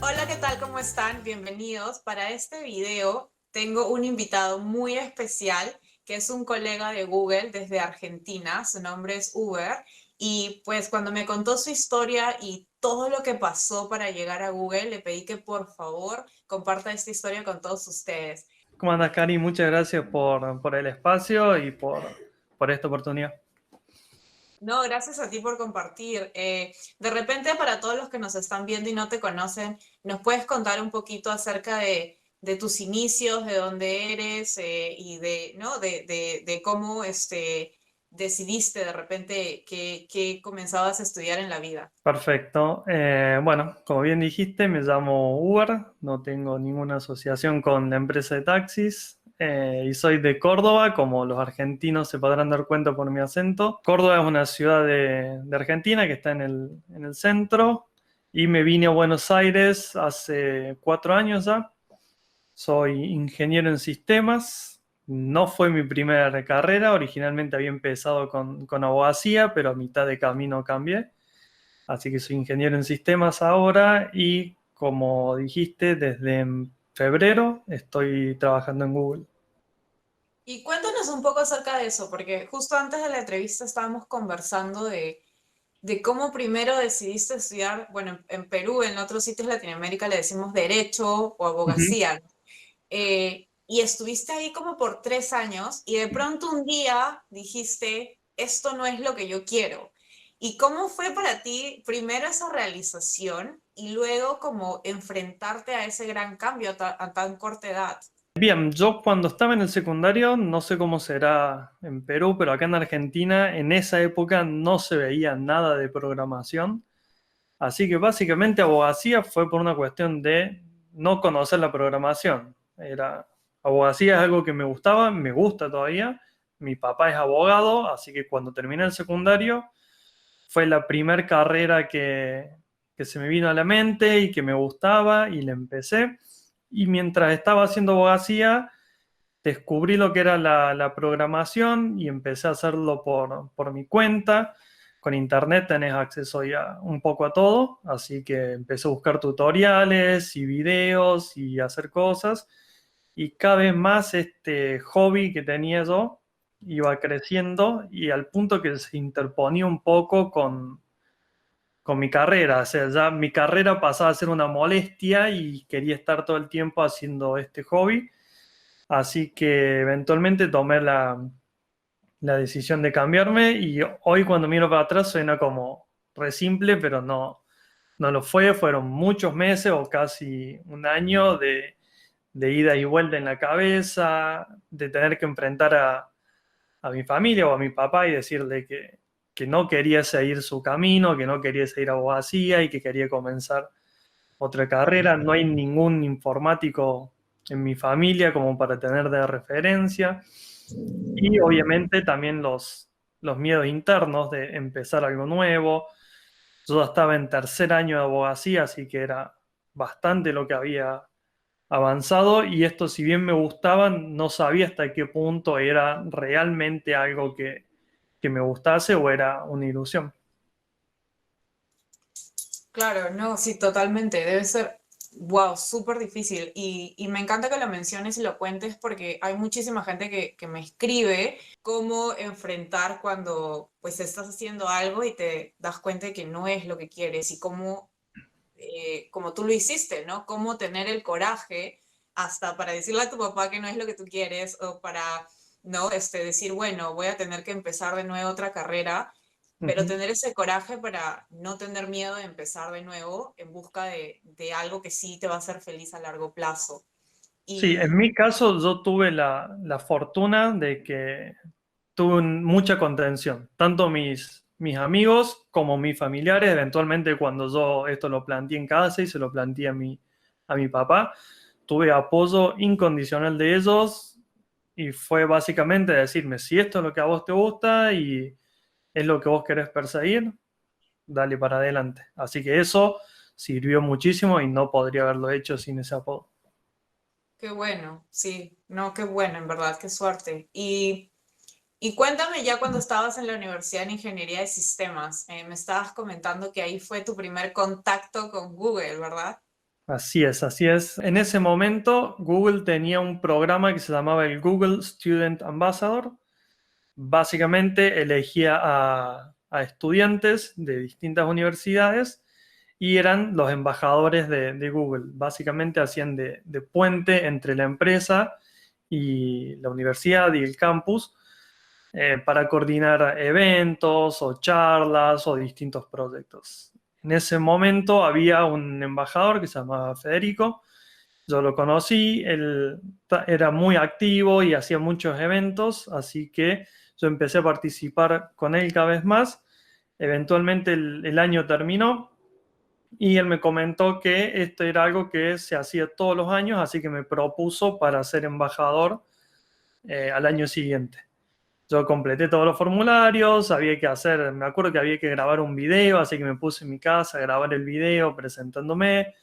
Hola, ¿qué tal? ¿Cómo están? Bienvenidos. Para este video tengo un invitado muy especial que es un colega de Google desde Argentina. Su nombre es Uber y pues cuando me contó su historia y todo lo que pasó para llegar a Google, le pedí que por favor comparta esta historia con todos ustedes. ¿Cómo andas, Cari? Muchas gracias por el espacio y por esta oportunidad. No, gracias a ti por compartir. De repente, para todos los que nos están viendo y no te conocen, ¿nos puedes contar un poquito acerca de tus inicios, de dónde eres y de, ¿no? de cómo decidiste de repente que comenzabas a estudiar en la vida? Perfecto. Bueno, como bien dijiste, me llamo Uber, no tengo ninguna asociación con la empresa de taxis y soy de Córdoba, como los argentinos se podrán dar cuenta por mi acento. Córdoba es una ciudad de Argentina que está en el centro y me vine a Buenos Aires hace 4 años ya. Soy ingeniero en sistemas. No fue mi primera carrera. Originalmente había empezado con abogacía, pero a mitad de camino cambié. Así que soy ingeniero en sistemas ahora y, como dijiste, desde febrero estoy trabajando en Google. Y cuéntanos un poco acerca de eso, porque justo antes de la entrevista estábamos conversando de cómo primero decidiste estudiar, bueno, en Perú, en otros sitios de Latinoamérica le decimos derecho o Ujú. abogacía, ¿no? Y estuviste ahí como por 3 años y de pronto un día dijiste, esto no es lo que yo quiero. ¿Y cómo fue para ti primero esa realización y luego como enfrentarte a ese gran cambio a tan corta edad? Bien, yo cuando estaba en el secundario, no sé cómo será en Perú, pero acá en Argentina en esa época no se veía nada de programación. Así que básicamente abogacía fue por una cuestión de no conocer la programación. Abogacía es algo que me gustaba, me gusta todavía. Mi papá es abogado, así que cuando terminé el secundario fue la primer carrera que se me vino a la mente y que me gustaba y la empecé. Y mientras estaba haciendo abogacía, descubrí lo que era la programación y empecé a hacerlo por mi cuenta. Con internet tenés acceso ya un poco a todo, así que empecé a buscar tutoriales y videos y hacer cosas. Y cada vez más este hobby que tenía yo iba creciendo y al punto que se interponía un poco con mi carrera. O sea, ya mi carrera pasaba a ser una molestia y quería estar todo el tiempo haciendo este hobby. Así que eventualmente tomé la decisión de cambiarme y hoy cuando miro para atrás suena como re simple, pero no lo fue. Fueron muchos meses o casi un año de ida y vuelta en la cabeza, de tener que enfrentar a mi familia o a mi papá y decirle que no quería seguir su camino, que no quería seguir abogacía y que quería comenzar otra carrera. No hay ningún informático en mi familia como para tener de referencia. Y obviamente también los miedos internos de empezar algo nuevo. Yo ya estaba en tercer año de abogacía, así que era bastante lo que había avanzado y esto, si bien me gustaba, no sabía hasta qué punto era realmente algo que me gustase o era una ilusión. Claro, no, sí, totalmente. Debe ser, wow, súper difícil. Y me encanta que lo menciones y lo cuentes porque hay muchísima gente que me escribe cómo enfrentar cuando pues estás haciendo algo y te das cuenta de que no es lo que quieres y cómo, como tú lo hiciste, ¿no? Cómo tener el coraje hasta para decirle a tu papá que no es lo que tú quieres o para, ¿no? Decir, bueno, voy a tener que empezar de nuevo otra carrera, pero Ujú. tener ese coraje para no tener miedo de empezar de nuevo en busca de algo que sí te va a hacer feliz a largo plazo. Sí, en Y mi caso yo tuve la fortuna de que tuve mucha contención, tanto mis amigos como mis familiares. Eventualmente cuando yo esto lo planteé en casa y se lo planteé a mi papá, tuve apoyo incondicional de ellos y fue básicamente decirme, si esto es lo que a vos te gusta y es lo que vos querés perseguir, dale para adelante. Así que eso sirvió muchísimo y no podría haberlo hecho sin ese apoyo. qué bueno, sí, no, qué bueno, en verdad, qué suerte. Y cuéntame ya cuando estabas en la Universidad de Ingeniería de Sistemas, me estabas comentando que ahí fue tu primer contacto con Google, ¿verdad? Así es, así es. En ese momento, Google tenía un programa que se llamaba el Google Student Ambassador. Básicamente elegía a estudiantes de distintas universidades y eran los embajadores de Google. Básicamente hacían de puente entre la empresa y la universidad y el campus para coordinar eventos o charlas o distintos proyectos. En ese momento había un embajador que se llamaba Federico. Yo lo conocí, él era muy activo y hacía muchos eventos, así que yo empecé a participar con él cada vez más. Eventualmente el año terminó y él me comentó que esto era algo que se hacía todos los años, así que me propuso para ser embajador al año siguiente. Yo completé todos los formularios, había que hacer, me acuerdo que había que grabar un video, así que me puse en mi casa a grabar el video presentándome,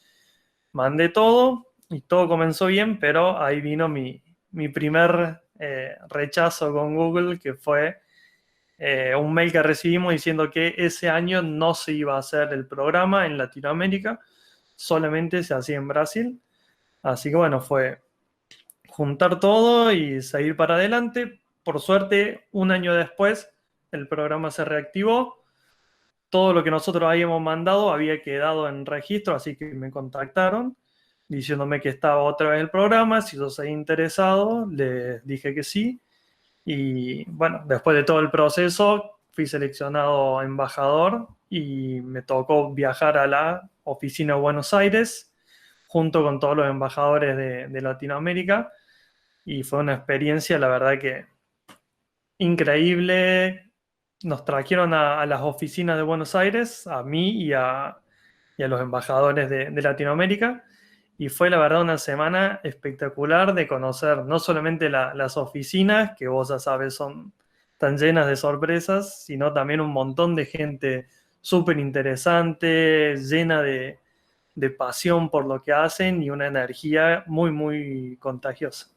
mandé todo y todo comenzó bien, pero ahí vino mi primer rechazo con Google, que fue un mail que recibimos diciendo que ese año no se iba a hacer el programa en Latinoamérica, solamente se hacía en Brasil. Así que bueno, fue juntar todo y seguir para adelante. Por suerte, un año después, el programa se reactivó. Todo lo que nosotros habíamos mandado había quedado en registro, así que me contactaron diciéndome que estaba otra vez el programa, si yo seguía interesado, les dije que sí. Y bueno, después de todo el proceso, fui seleccionado embajador y me tocó viajar a la oficina de Buenos Aires junto con todos los embajadores de Latinoamérica y fue una experiencia, la verdad que increíble. Nos trajeron a las oficinas de Buenos Aires, a mí y a los embajadores de Latinoamérica, y fue la verdad una semana espectacular de conocer no solamente las oficinas, que vos ya sabes son tan llenas de sorpresas, sino también un montón de gente súper interesante, llena de pasión por lo que hacen y una energía muy, muy contagiosa.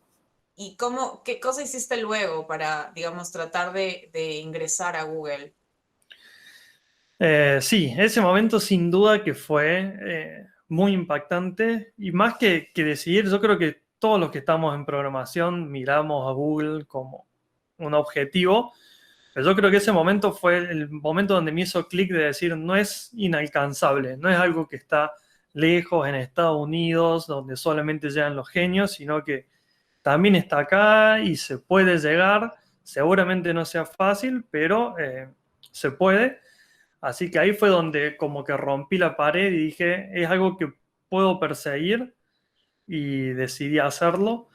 ¿Y qué cosa hiciste luego para, digamos, tratar de ingresar a Google? Sí, ese momento sin duda que fue muy impactante y más que decidir, yo creo que todos los que estamos en programación miramos a Google como un objetivo, pero yo creo que ese momento fue el momento donde me hizo clic de decir no es inalcanzable, no es algo que está lejos en Estados Unidos, donde solamente llegan los genios, sino que también está acá y se puede llegar, seguramente no sea fácil, pero se puede. Así que ahí fue donde como que rompí la pared y dije, es algo que puedo perseguir y decidí hacerlo.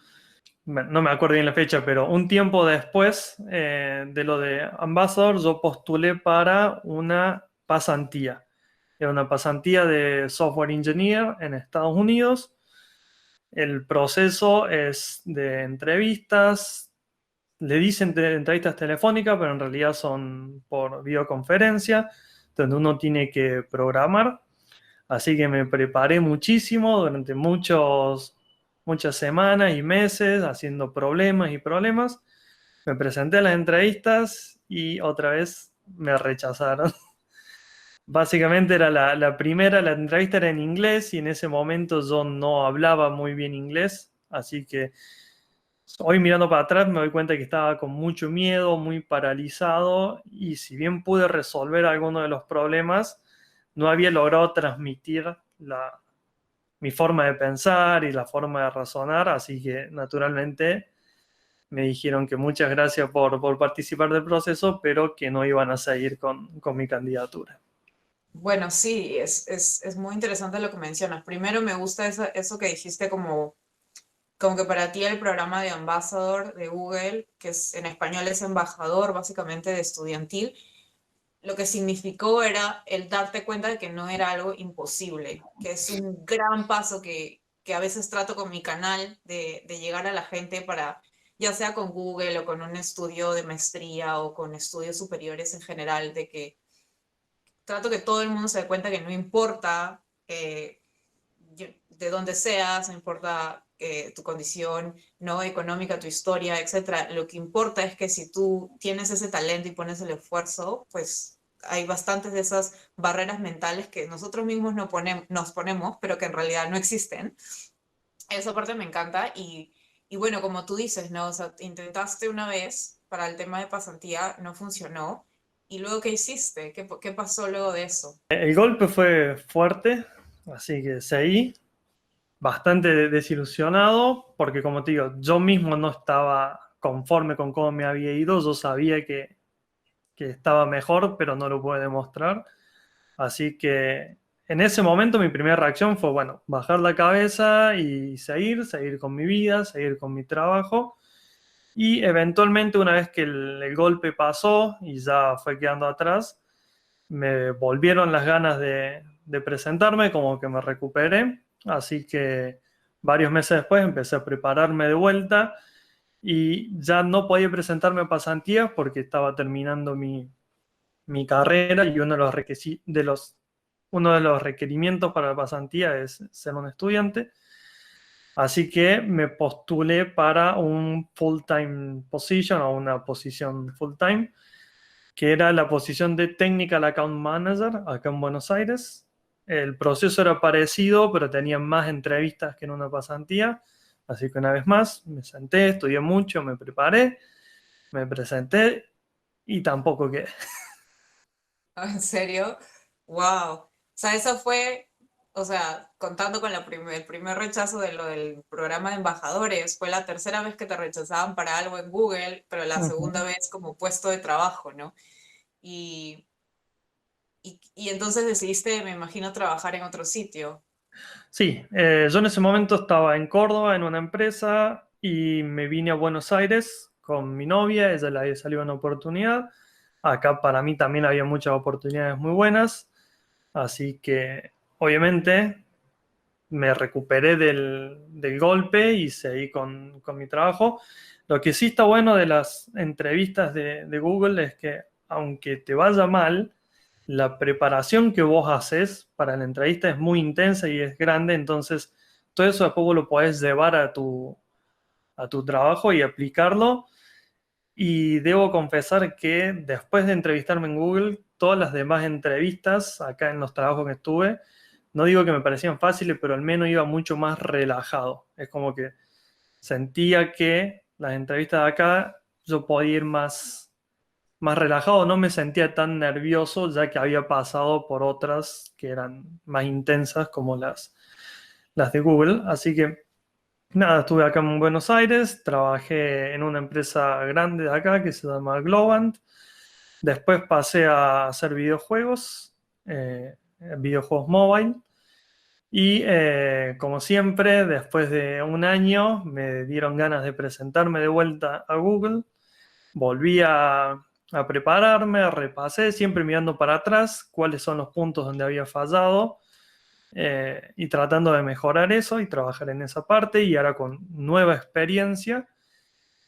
No me acuerdo bien la fecha, pero un tiempo después de lo de Ambassador, yo postulé para una pasantía. Era una pasantía de software engineer en Estados Unidos. El proceso es de entrevistas, le dicen entrevistas telefónicas, pero en realidad son por videoconferencia, donde uno tiene que programar. Así que me preparé muchísimo durante muchas semanas y meses haciendo problemas y problemas. Me presenté a las entrevistas y otra vez me rechazaron. Básicamente era la primera, la entrevista era en inglés y en ese momento yo no hablaba muy bien inglés, así que hoy mirando para atrás me doy cuenta que estaba con mucho miedo, muy paralizado y si bien pude resolver algunos de los problemas, no había logrado transmitir mi forma de pensar y la forma de razonar, así que naturalmente me dijeron que muchas gracias por participar del proceso, pero que no iban a seguir con mi candidatura. Bueno, sí, es muy interesante lo que mencionas. Primero me gusta eso que dijiste como que para ti el programa de Ambassador de Google, que es, en español es embajador básicamente de estudiantil, lo que significó era el darte cuenta de que no era algo imposible, que es un gran paso que a veces trato con mi canal de llegar a la gente para, ya sea con Google o con un estudio de maestría o con estudios superiores en general, de que trato que todo el mundo se dé cuenta que no importa de dónde seas, no importa tu condición no económica, tu historia, etcétera. Lo que importa es que si tú tienes ese talento y pones el esfuerzo, pues hay bastantes de esas barreras mentales que nosotros mismos nos ponemos, pero que en realidad no existen. Esa parte me encanta y bueno, como tú dices, ¿no? O sea, intentaste una vez para el tema de pasantía, no funcionó. ¿Y luego qué hiciste? ¿Qué pasó luego de eso? El golpe fue fuerte, así que seguí bastante desilusionado, porque como te digo, yo mismo no estaba conforme con cómo me había ido, yo sabía que estaba mejor, pero no lo pude demostrar. Así que en ese momento mi primera reacción fue, bueno, bajar la cabeza y seguir con mi vida, seguir con mi trabajo. Y eventualmente una vez que el golpe pasó y ya fue quedando atrás, me volvieron las ganas de presentarme, como que me recuperé. Así que varios meses después empecé a prepararme de vuelta y ya no podía presentarme a pasantías porque estaba terminando mi carrera y uno de los requerimientos para la pasantía es ser un estudiante. Así que me postulé para un full-time position o una posición full-time, que era la posición de Technical Account Manager acá en Buenos Aires. El proceso era parecido, pero tenía más entrevistas que en una pasantía. Así que una vez más me senté, estudié mucho, me preparé, me presenté y tampoco quedé. ¿En serio? ¡Wow! O sea, eso fue, o sea, contando con el primer rechazo de lo del programa de embajadores, fue la tercera vez que te rechazaban para algo en Google, pero la segunda Ujú. vez como puesto de trabajo, ¿no? Y, y entonces decidiste, me imagino, trabajar en otro sitio. Sí, yo en ese momento estaba en Córdoba en una empresa y me vine a Buenos Aires con mi novia, ella le había salido una oportunidad. Acá para mí también había muchas oportunidades muy buenas, así que obviamente me recuperé del golpe y seguí con mi trabajo. Lo que sí está bueno de las entrevistas de Google es que aunque te vaya mal, la preparación que vos haces para la entrevista es muy intensa y es grande, entonces todo eso después vos lo podés llevar a tu trabajo y aplicarlo. Y debo confesar que después de entrevistarme en Google, todas las demás entrevistas acá en los trabajos que estuve, no digo que me parecían fáciles, pero al menos iba mucho más relajado. Es como que sentía que las entrevistas de acá yo podía ir más relajado, no me sentía tan nervioso ya que había pasado por otras que eran más intensas como las de Google. Así que nada, estuve acá en Buenos Aires, trabajé en una empresa grande de acá que se llama Globant. Después pasé a hacer videojuegos mobile. Y como siempre, después de un año, me dieron ganas de presentarme de vuelta a Google. Volví a prepararme, repasé, siempre mirando para atrás cuáles son los puntos donde había fallado y tratando de mejorar eso y trabajar en esa parte y ahora con nueva experiencia.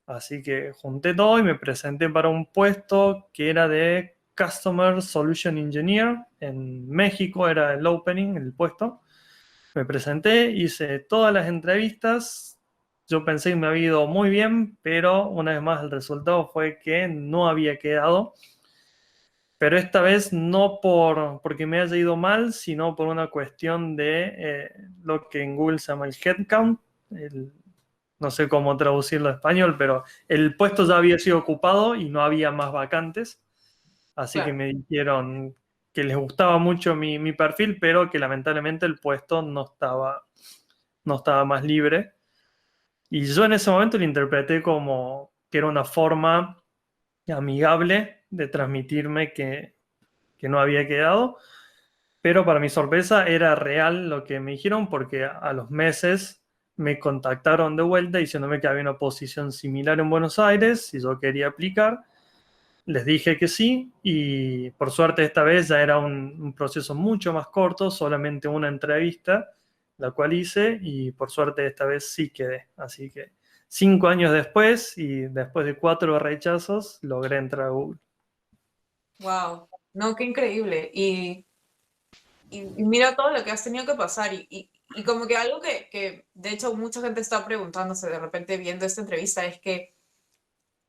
Así que junté todo y me presenté para un puesto que era de Customer Solution Engineer. En México era el opening, el puesto. Me presenté, hice todas las entrevistas. Yo pensé que me había ido muy bien, pero una vez más el resultado fue que no había quedado. Pero esta vez no porque me haya ido mal, sino por una cuestión de lo que en Google se llama el headcount. No sé cómo traducirlo a español, pero el puesto ya había sido ocupado y no había más vacantes. Así que Claro. me dijeron que les gustaba mucho mi perfil, pero que lamentablemente el puesto no estaba más libre. Y yo en ese momento lo interpreté como que era una forma amigable de transmitirme que no había quedado, pero para mi sorpresa era real lo que me dijeron porque a los meses me contactaron de vuelta diciéndome que había una posición similar en Buenos Aires si yo quería aplicar. Les dije que sí y por suerte esta vez ya era un proceso mucho más corto, solamente una entrevista, la cual hice y por suerte esta vez sí quedé. Así que 5 años después y después de 4 rechazos logré entrar a Google. ¡Wow! No, qué increíble. Y mira todo lo que has tenido que pasar. Y como que algo que de hecho mucha gente está preguntándose de repente viendo esta entrevista es que,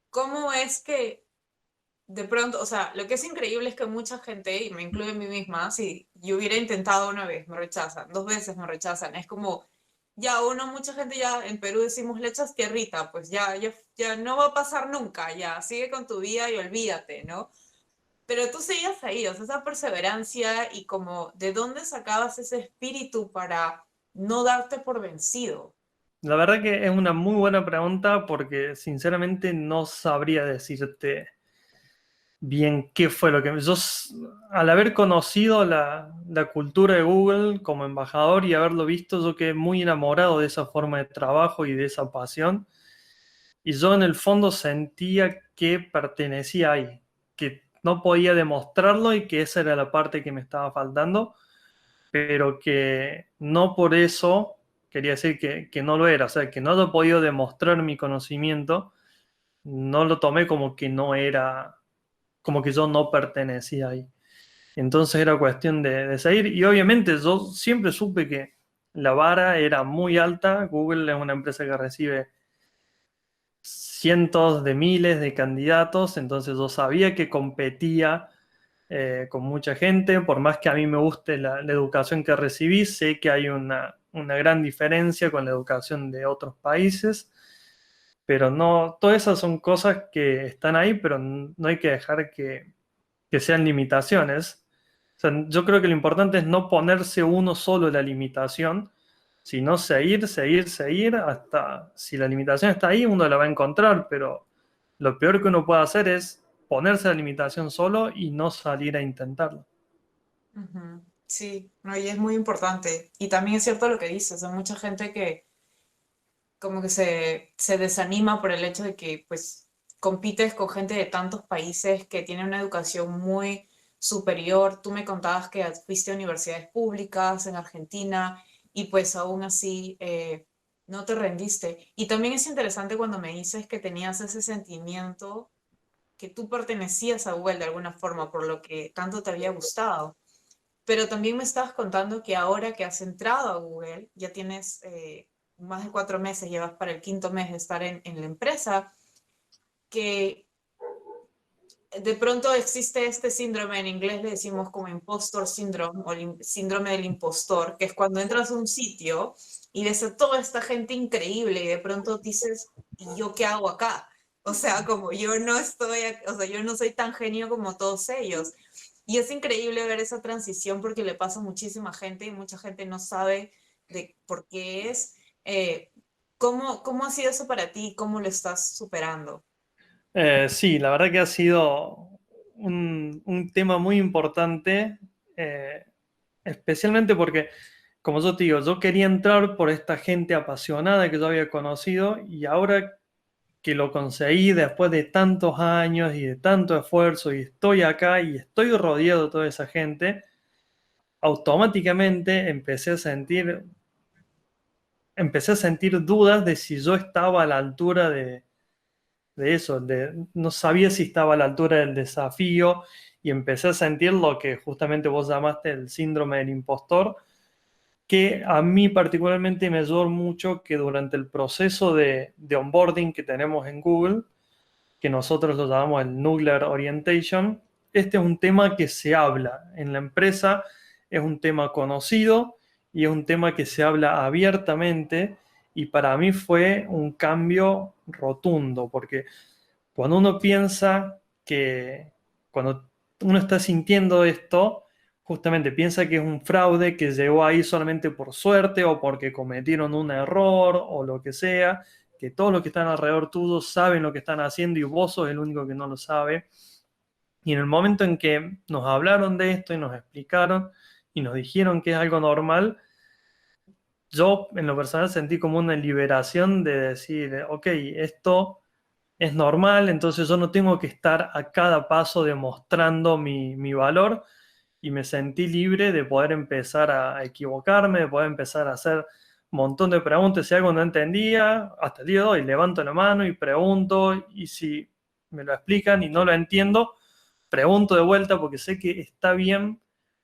¿cómo es que de pronto, o sea, lo que es increíble es que mucha gente, y me incluye a mí misma, si yo hubiera intentado una vez, me rechazan, dos veces me rechazan, es como, ya uno, mucha gente ya en Perú decimos le echas tierrita, pues ya no va a pasar nunca, ya, sigue con tu vida y olvídate, ¿no? Pero tú seguías ahí, o sea, esa perseverancia y como, ¿de dónde sacabas ese espíritu para no darte por vencido? La verdad que es una muy buena pregunta porque sinceramente no sabría decirte bien qué fue lo que... Al haber conocido la cultura de Google como embajador y haberlo visto, yo quedé muy enamorado de esa forma de trabajo y de esa pasión. Y yo en el fondo sentía que pertenecía ahí, que no podía demostrarlo y que esa era la parte que me estaba faltando, pero que no por eso quería decir que no lo era. O sea, que no lo he podido demostrar mi conocimiento, no lo tomé como que no era, como que yo no pertenecía ahí. Entonces era cuestión de seguir y obviamente yo siempre supe que la vara era muy alta. Google es una empresa que recibe cientos de miles de candidatos, entonces yo sabía que competía con mucha gente, por más que a mí me guste la educación que recibí, sé que hay una gran diferencia con la educación de otros países, pero no, todas esas son cosas que están ahí, pero no hay que dejar que sean limitaciones. O sea, yo creo que lo importante es no ponerse uno solo la limitación, sino seguir, seguir, seguir hasta, si la limitación está ahí, uno la va a encontrar, pero lo peor que uno puede hacer es ponerse la limitación solo y no salir a intentarlo. Ujú. Sí, no, y es muy importante. Y también es cierto lo que dices, hay mucha gente que como que se desanima por el hecho de que pues compites con gente de tantos países que tienen una educación muy superior. Tú me contabas que fuiste a universidades públicas en Argentina y pues aún así no te rendiste. Y también es interesante cuando me dices que tenías ese sentimiento que tú pertenecías a Google de alguna forma por lo que tanto te había gustado. Pero también me estabas contando que ahora que has entrado a Google, ya tienes más de 4 meses, llevas para el quinto mes de estar en la empresa, que de pronto existe este síndrome, en inglés le decimos como impostor syndrome o el síndrome del impostor, que es cuando entras a un sitio y ves a toda esta gente increíble y de pronto dices, ¿y yo qué hago acá? O sea, como yo no estoy, o sea, yo no soy tan genio como todos ellos. Y es increíble ver esa transición porque le pasa a muchísima gente y mucha gente no sabe de por qué es. ¿Cómo ha sido eso para ti? ¿Cómo lo estás superando? Sí, la verdad que ha sido un tema muy importante, eh, especialmente porque, como yo te digo, yo quería entrar por esta gente apasionada que yo había conocido y ahora que lo conseguí después de tantos años y de tanto esfuerzo y estoy acá y estoy rodeado de toda esa gente, automáticamente empecé a sentir dudas de si yo estaba a la altura de eso, no sabía si estaba a la altura del desafío y empecé a sentir lo que justamente vos llamaste el síndrome del impostor, que a mí particularmente me ayudó mucho que durante el proceso de onboarding que tenemos en Google, que nosotros lo llamamos el Nuclear Orientation, este es un tema que se habla en la empresa, es un tema conocido y es un tema que se habla abiertamente y para mí fue un cambio rotundo, porque cuando uno piensa que, cuando uno está sintiendo esto, justamente piensa que es un fraude que llegó ahí solamente por suerte o porque cometieron un error o lo que sea, que todos los que están alrededor tuyo saben lo que están haciendo y vos sos el único que no lo sabe. Y en el momento en que nos hablaron de esto y nos explicaron y nos dijeron que es algo normal, yo en lo personal sentí como una liberación de decir, ok, esto es normal, entonces yo no tengo que estar a cada paso demostrando mi valor y me sentí libre de poder empezar a equivocarme, de poder empezar a hacer un montón de preguntas. Si algo no entendía, hasta el día de hoy levanto la mano y pregunto y si me lo explican y no lo entiendo, pregunto de vuelta porque sé que está bien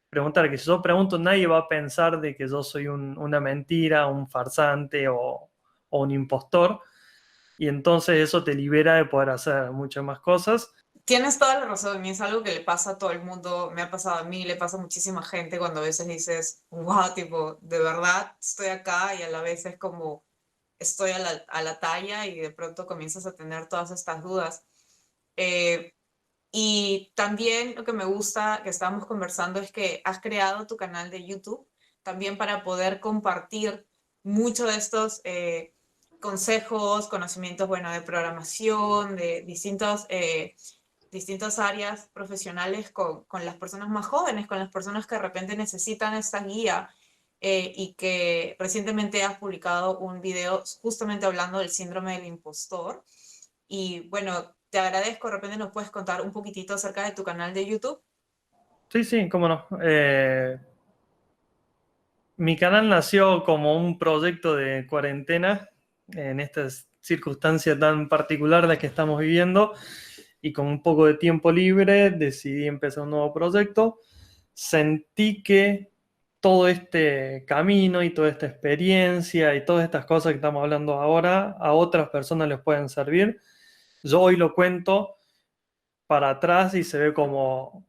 preguntar, que si yo pregunto nadie va a pensar de que yo soy una mentira, un farsante o un impostor y entonces eso te libera de poder hacer muchas más cosas. Tienes toda la razón, y es algo que le pasa a todo el mundo, me ha pasado a mí, le pasa a muchísima gente cuando a veces dices, wow, tipo, de verdad estoy acá y a la vez es como estoy a la talla y de pronto comienzas a tener todas estas dudas. Eh, y también lo que me gusta que estábamos conversando es que has creado tu canal de YouTube también para poder compartir muchos de estos consejos, conocimientos, bueno, de programación, de distintas áreas profesionales con las personas más jóvenes, con las personas que de repente necesitan esta guía y que recientemente has publicado un video justamente hablando del síndrome del impostor. Y bueno, te agradezco, de repente nos puedes contar un poquitito acerca de tu canal de YouTube. Sí, sí, cómo no. Mi canal nació como un proyecto de cuarentena en esta circunstancia tan particular la que estamos viviendo y con un poco de tiempo libre decidí empezar un nuevo proyecto. Sentí que todo este camino y toda esta experiencia y todas estas cosas que estamos hablando ahora a otras personas les pueden servir. Yo hoy lo cuento para atrás y se ve como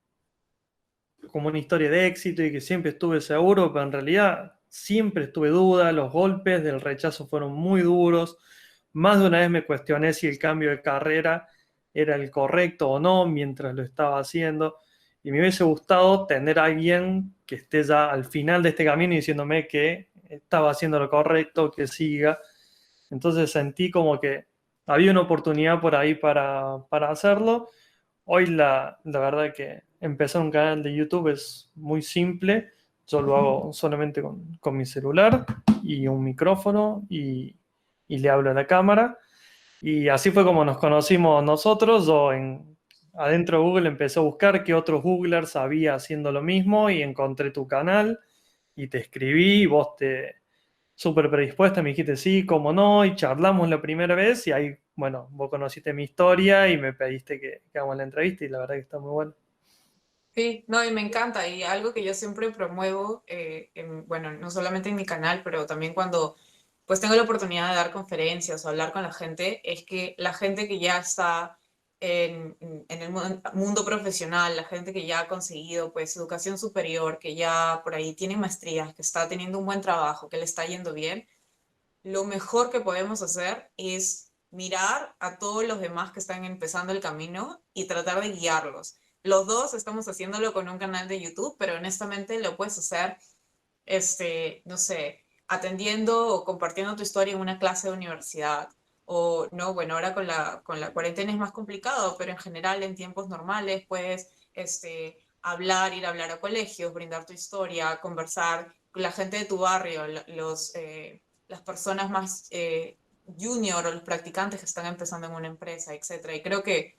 una historia de éxito y que siempre estuve seguro, pero en realidad siempre estuve duda, los golpes del rechazo fueron muy duros, más de una vez me cuestioné si el cambio de carrera era el correcto o no mientras lo estaba haciendo y me hubiese gustado tener a alguien que esté ya al final de este camino y diciéndome que estaba haciendo lo correcto, que siga. Entonces sentí como que había una oportunidad por ahí para hacerlo. Hoy la verdad que empezar un canal de YouTube es muy simple. Yo lo hago solamente con mi celular y un micrófono y le hablo a la cámara. Y así fue como nos conocimos nosotros. Adentro de Google empecé a buscar qué otros Googlers había haciendo lo mismo y encontré tu canal y te escribí y vos te súper predispuesta, me dijiste sí, cómo no, y charlamos la primera vez y ahí, bueno, vos conociste mi historia y me pediste que hagamos la entrevista y la verdad que está muy bueno. Sí, no, y me encanta. Y algo que yo siempre promuevo, bueno, no solamente en mi canal, pero también cuando pues tengo la oportunidad de dar conferencias o hablar con la gente, es que la gente que ya está en el mundo profesional, la gente que ya ha conseguido pues educación superior, que ya por ahí tiene maestrías, que está teniendo un buen trabajo, que le está yendo bien, lo mejor que podemos hacer es mirar a todos los demás que están empezando el camino y tratar de guiarlos. Los dos estamos haciéndolo con un canal de YouTube, pero honestamente lo puedes hacer, no sé, atendiendo o compartiendo tu historia en una clase de universidad. O no, bueno, ahora con la cuarentena es más complicado, pero en general en tiempos normales puedes hablar, ir a hablar a colegios, brindar tu historia, conversar con la gente de tu barrio, las personas más junior o los practicantes que están empezando en una empresa, etcétera. Y creo que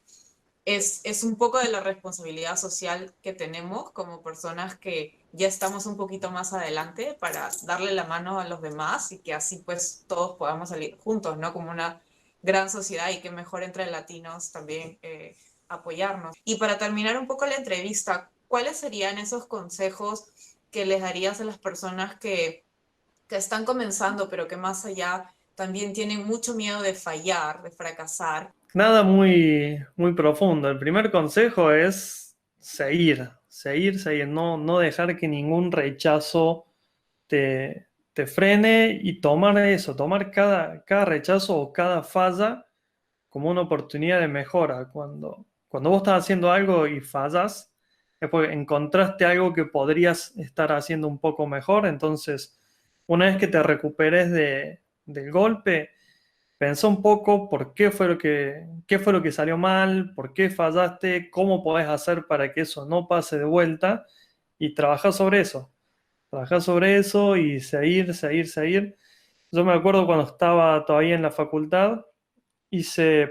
es un poco de la responsabilidad social que tenemos como personas que ya estamos un poquito más adelante para darle la mano a los demás y que así pues todos podamos salir juntos, ¿no? Como una gran sociedad y que mejor entre latinos también apoyarnos. Y para terminar un poco la entrevista, ¿cuáles serían esos consejos que les darías a las personas que están comenzando, pero que más allá también tienen mucho miedo de fallar, de fracasar? Nada muy, muy profundo. El primer consejo es seguir, no dejar que ningún rechazo te frene y tomar eso, tomar cada rechazo o cada falla como una oportunidad de mejora. Cuando vos estás haciendo algo y fallas, es porque encontraste algo que podrías estar haciendo un poco mejor. Entonces, una vez que te recuperes del golpe, pensá un poco por qué fue lo que salió mal, por qué fallaste, cómo podés hacer para que eso no pase de vuelta y trabajar sobre eso. Trabajar sobre eso y seguir. Yo me acuerdo cuando estaba todavía en la facultad,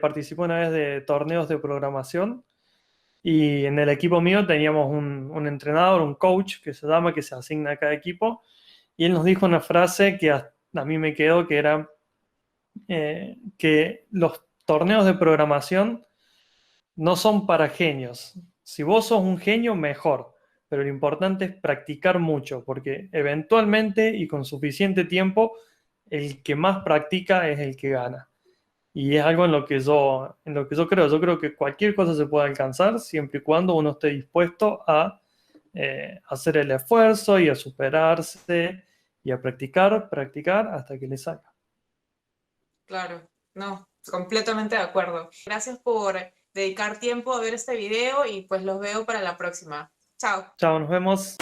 participé una vez de torneos de programación y en el equipo mío teníamos un entrenador, un coach que se llama, que se asigna a cada equipo y él nos dijo una frase que a mí me quedó, que era que los torneos de programación no son para genios. Si vos sos un genio, mejor, pero lo importante es practicar mucho, porque eventualmente y con suficiente tiempo, el que más practica es el que gana. Y es algo en lo que yo creo. Yo creo que cualquier cosa se puede alcanzar siempre y cuando uno esté dispuesto a hacer el esfuerzo y a superarse y a practicar hasta que le salga. Claro, no, completamente de acuerdo. Gracias por dedicar tiempo a ver este video y pues los veo para la próxima. Chao. Chao, nos vemos.